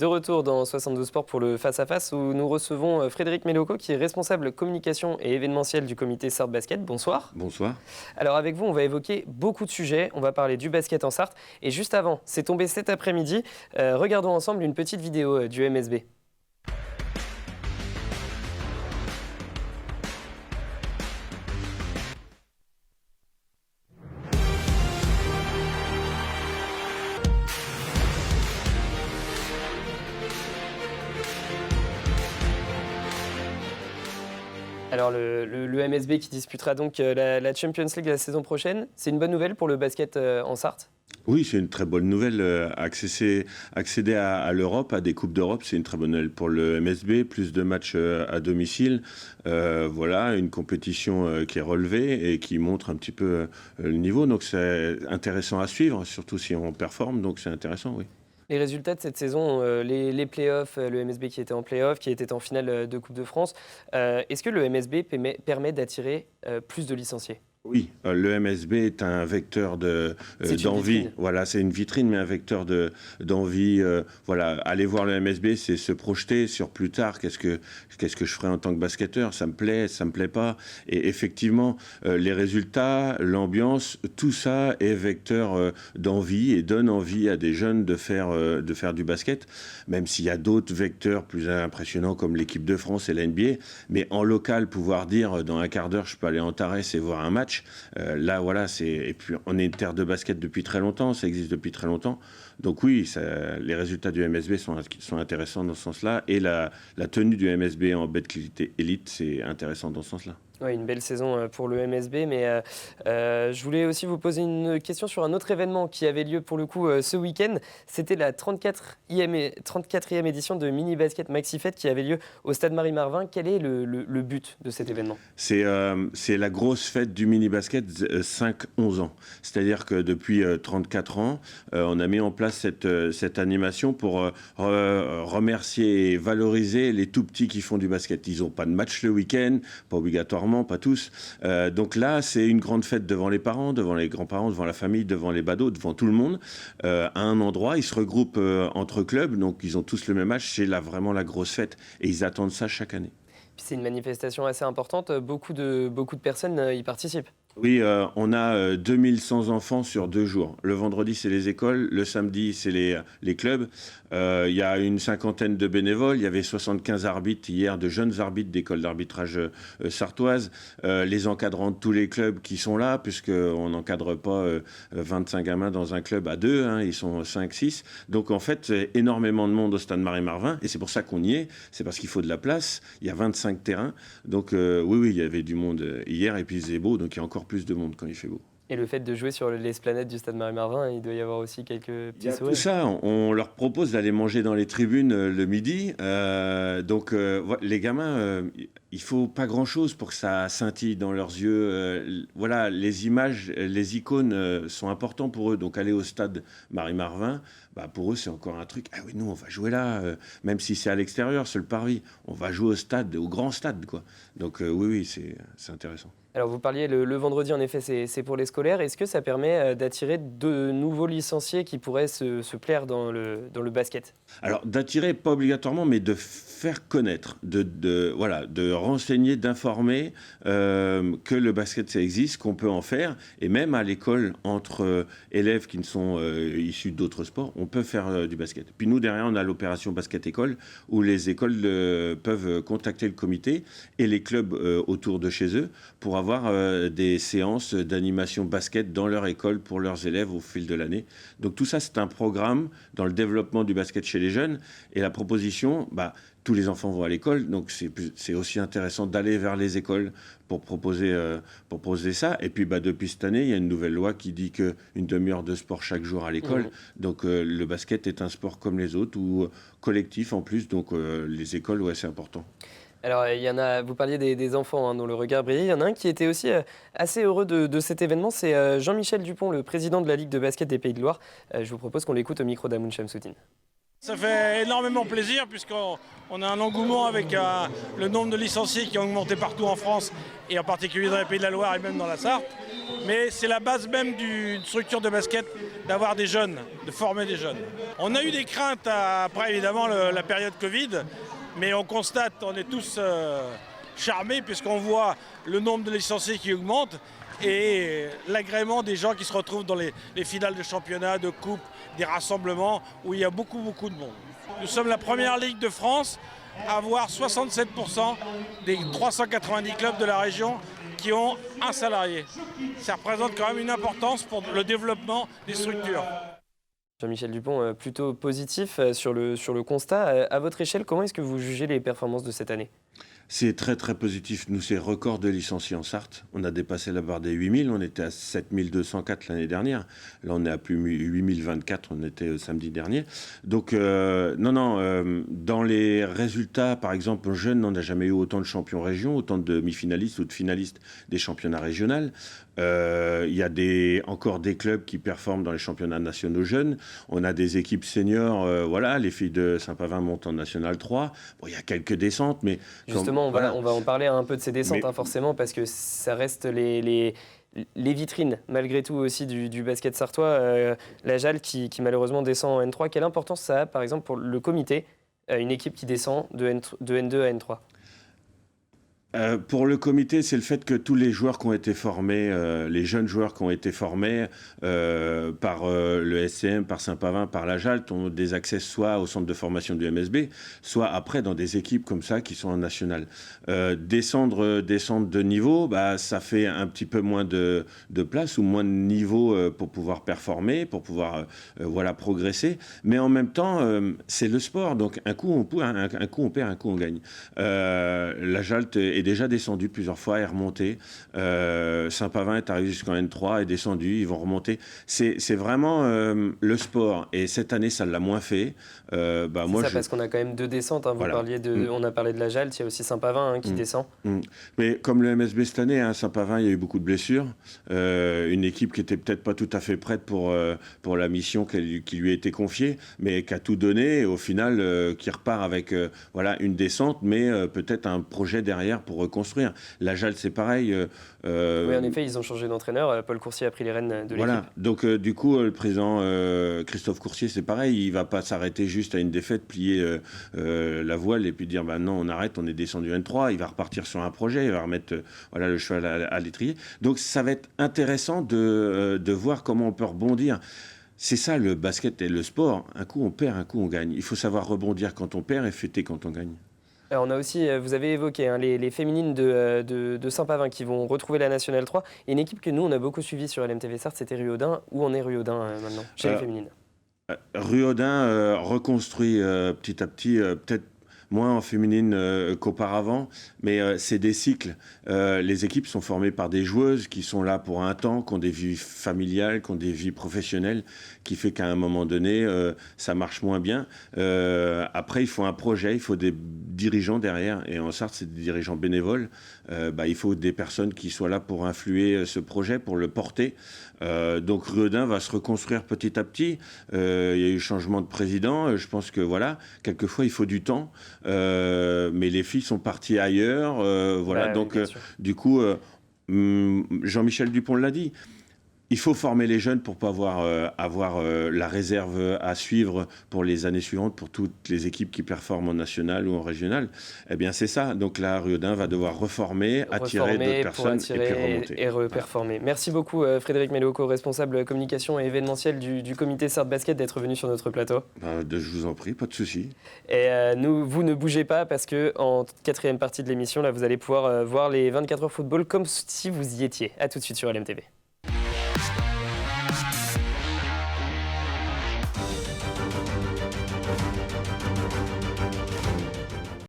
De retour dans 72 Sports pour le face-à-face où nous recevons Frédéric Melocco qui est responsable communication et événementiel du comité Sarthe Basket. Bonsoir. Bonsoir. Alors avec vous, on va évoquer beaucoup de sujets. On va parler du basket en Sarthe. Et juste avant, c'est tombé cet après-midi. Regardons ensemble une petite vidéo du MSB. Alors le MSB qui disputera donc la Champions League la saison prochaine, c'est une bonne nouvelle pour le basket en Sarthe ? Oui, c'est une très bonne nouvelle. Accéder à l'Europe, à des Coupes d'Europe, c'est une très bonne nouvelle pour le MSB. Plus de matchs à domicile. Voilà, une compétition qui est relevée et qui montre un petit peu le niveau. Donc c'est intéressant à suivre, surtout si on performe. Donc c'est intéressant, oui. Les résultats de cette saison, les playoffs, le MSB qui était en playoff, qui était en finale de Coupe de France, est-ce que le MSB permet d'attirer plus de licenciés ? Oui, le MSB est un vecteur d'envie. Voilà, c'est une vitrine, mais un vecteur d'envie. Voilà, aller voir le MSB, c'est se projeter sur plus tard. Qu'est-ce que je ferai en tant que basketteur ? Ça me plaît pas. Et effectivement, les résultats, l'ambiance, tout ça est vecteur d'envie et donne envie à des jeunes de faire du basket. Même s'il y a d'autres vecteurs plus impressionnants comme l'équipe de France et la NBA, mais en local, pouvoir dire dans un quart d'heure, je peux aller en Tarès et voir un match. Là, voilà, et puis on est une terre de basket depuis très longtemps, ça existe depuis très longtemps. Donc oui, les résultats du MSB sont intéressants dans ce sens-là, et la tenue du MSB en Betclic Elite, c'est intéressant dans ce sens-là. Oui, une belle saison pour le MSB, mais je voulais aussi vous poser une question sur un autre événement qui avait lieu pour le coup ce week-end. C'était la 34e édition de Mini Basket Maxi Fête qui avait lieu au Stade Marie-Marvin. Quel est le but de cet événement ? C'est la grosse fête du mini basket 5-11 ans. C'est-à-dire que depuis 34 ans, on a mis en place cette animation pour remercier et valoriser les tout petits qui font du basket. Ils n'ont pas de match le week-end, pas obligatoirement, pas tous. Donc là, c'est une grande fête devant les parents, devant les grands-parents, devant la famille, devant les badauds, devant tout le monde. À un endroit, ils se regroupent entre clubs, donc ils ont tous le même âge. C'est vraiment la grosse fête et ils attendent ça chaque année. C'est une manifestation assez importante, beaucoup de personnes y participent. Oui, on a 2100 enfants sur 2 jours. Le vendredi, c'est les écoles. Le samedi, c'est les clubs. Il y a une cinquantaine de bénévoles. Il y avait 75 arbitres hier, de jeunes arbitres d'école d'arbitrage sartoise. Les encadrants de tous les clubs qui sont là, puisqu'on n'encadre pas 25 gamins dans un club à 2. Hein, ils sont 5-6. Donc en fait, c'est énormément de monde au Stade Marie-Marvin. Et c'est pour ça qu'on y est. C'est parce qu'il faut de la place. Il y a 25 terrains. Donc oui, il y avait du monde hier. Et puis il faisait beau. Donc il y a encore plus de monde quand il fait beau. Et le fait de jouer sur l'esplanade du Stade Marie-Marvin, il doit y avoir aussi quelques petits sourires. Tout ça, on leur propose d'aller manger dans les tribunes le midi. Donc les gamins, il faut pas grand-chose pour que ça scintille dans leurs yeux. Voilà, les images, les icônes sont importants pour eux. Donc aller au Stade Marie-Marvin, pour eux, c'est encore un truc. Ah oui, nous, on va jouer là, même si c'est à l'extérieur, c'est le parvis. On va jouer au stade, au grand stade, quoi. Donc oui, c'est intéressant. Alors vous parliez le vendredi, en effet, c'est pour les scolaires. Est-ce que ça permet d'attirer de nouveaux licenciés qui pourraient se plaire dans le basket ? Alors d'attirer, pas obligatoirement, mais de faire connaître, de renseigner, d'informer que le basket, ça existe, qu'on peut en faire. Et même à l'école, entre élèves qui ne sont issus d'autres sports, on peut faire du basket. Puis nous, derrière, on a l'opération Basket École, où les écoles peuvent contacter le comité et les clubs autour de chez eux pour avoir des séances d'animation basket dans leur école pour leurs élèves au fil de l'année. Donc tout ça, c'est un programme dans le développement du basket chez les jeunes. Et la proposition, tous les enfants vont à l'école, donc c'est aussi intéressant d'aller vers les écoles pour proposer ça. Et puis depuis cette année, il y a une nouvelle loi qui dit qu'une demi-heure de sport chaque jour à l'école. Donc le basket est un sport comme les autres, ou collectif en plus, donc les écoles, c'est important. Alors, vous parliez des enfants dont le regard brillait. Il y en a un qui était aussi assez heureux de cet événement. C'est Jean-Michel Dupont, le président de la Ligue de basket des Pays de Loire. Je vous propose qu'on l'écoute au micro d'Amoun Chamsoudine. Ça fait énormément plaisir puisqu'on a un engouement avec le nombre de licenciés qui a augmenté partout en France et en particulier dans les Pays de la Loire et même dans la Sarthe. Mais c'est la base même d'une structure de basket d'avoir des jeunes, de former des jeunes. On a eu des craintes après évidemment la période Covid, mais on constate, on est tous charmés puisqu'on voit le nombre de licenciés qui augmente et l'agrément des gens qui se retrouvent dans les finales de championnat, de coupe, des rassemblements où il y a beaucoup de monde. Nous sommes la première ligue de France à avoir 67% des 390 clubs de la région qui ont un salarié. Ça représente quand même une importance pour le développement des structures. Jean-Michel Dupont, plutôt positif sur le constat. À votre échelle, comment est-ce que vous jugez les performances de cette année ? C'est très très positif. Nous, c'est record de licenciés en Sarthe. On a dépassé la barre des 8000. On était à 7204 l'année dernière. Là, on est à plus 8024. On était samedi dernier. Donc, dans les résultats, par exemple, jeunes, on n'a jamais eu autant de champions région, autant de demi-finalistes ou de finalistes des championnats régionaux. Il y a encore des clubs qui performent dans les championnats nationaux jeunes. On a des équipes seniors. Les filles de Saint-Pavin montent en National 3. Bon, il y a quelques descentes, mais... Justement, on va en parler un peu de ces descentes, forcément, parce que ça reste les vitrines, malgré tout, aussi du basket sartois. La JAL qui malheureusement descend en N3. Quelle importance ça a, par exemple, pour le comité, une équipe qui descend de N2 à N3 ? Pour le comité, c'est le fait que tous les joueurs qui ont été formés, les jeunes joueurs qui ont été formés par le SCM, par Saint-Pavin, par la JALT, ont des accès soit au centre de formation du MSB, soit après dans des équipes comme ça qui sont en national. Descendre de niveau, ça fait un petit peu moins de place ou moins de niveau pour pouvoir performer, pour pouvoir progresser. Mais en même temps, c'est le sport. Donc un coup on perd, un coup on gagne. La JALT est déjà descendu plusieurs fois, est remonté. Saint-Pavin est arrivé jusqu'en N3, est descendu, ils vont remonter. C'est vraiment le sport. Et cette année, ça l'a moins fait. Parce qu'on a quand même deux descentes. Vous parliez on a parlé de la JALT, il y a aussi Saint-Pavin qui descend. Mais comme le MSB cette année, Saint-Pavin, il y a eu beaucoup de blessures. Une équipe qui était peut-être pas tout à fait prête pour la mission qui lui a été confiée, mais qui a tout donné. Et au final, qui repart avec une descente, mais peut-être un projet derrière pour reconstruire. La JAL, c'est pareil. Oui, en effet, ils ont changé d'entraîneur. Paul Coursier a pris les rênes de l'équipe. Voilà. Donc, du coup, le président Christophe Coursier, c'est pareil. Il ne va pas s'arrêter juste à une défaite, plier la voile et puis dire non, on arrête, on est descendu N3. Il va repartir sur un projet, il va remettre le cheval à l'étrier. Donc, ça va être intéressant de voir comment on peut rebondir. C'est ça le basket et le sport. Un coup, on perd, un coup, on gagne. Il faut savoir rebondir quand on perd et fêter quand on gagne. Alors on a aussi, vous avez évoqué les féminines de Saint-Pavin qui vont retrouver la Nationale 3. Et une équipe que nous, on a beaucoup suivie sur LMTV Sarthe, c'était Ruaudin. Où en est Ruaudin maintenant, chez les féminines ? Ruaudin reconstruit petit à petit, peut-être moins en féminine qu'auparavant, mais c'est des cycles. Les équipes sont formées par des joueuses qui sont là pour un temps, qui ont des vies familiales, qui ont des vies professionnelles, qui fait qu'à un moment donné, ça marche moins bien. Après, il faut un projet, il faut des dirigeants derrière, et en Sarthe, c'est des dirigeants bénévoles. Il faut des personnes qui soient là pour influer ce projet, pour le porter. Donc Ruaudin va se reconstruire petit à petit. Il y a eu changement de président. Je pense que quelquefois il faut du temps. Mais les filles sont parties ailleurs. Donc du coup, Jean-Michel Dupont l'a dit. Il faut former les jeunes pour pouvoir avoir la réserve à suivre pour les années suivantes, pour toutes les équipes qui performent en national ou en régional. Eh bien, c'est ça. Donc là, Ruaudin va devoir attirer d'autres personnes et puis remonter. Et reperformer. Voilà. Merci beaucoup, Frédéric Mello, responsable communication et événementiel du comité Sarthe Basket, d'être venu sur notre plateau. Je vous en prie, pas de souci. Et vous ne bougez pas parce qu'en quatrième partie de l'émission, là, vous allez pouvoir voir les 24 heures football comme si vous y étiez. À tout de suite sur LMTV.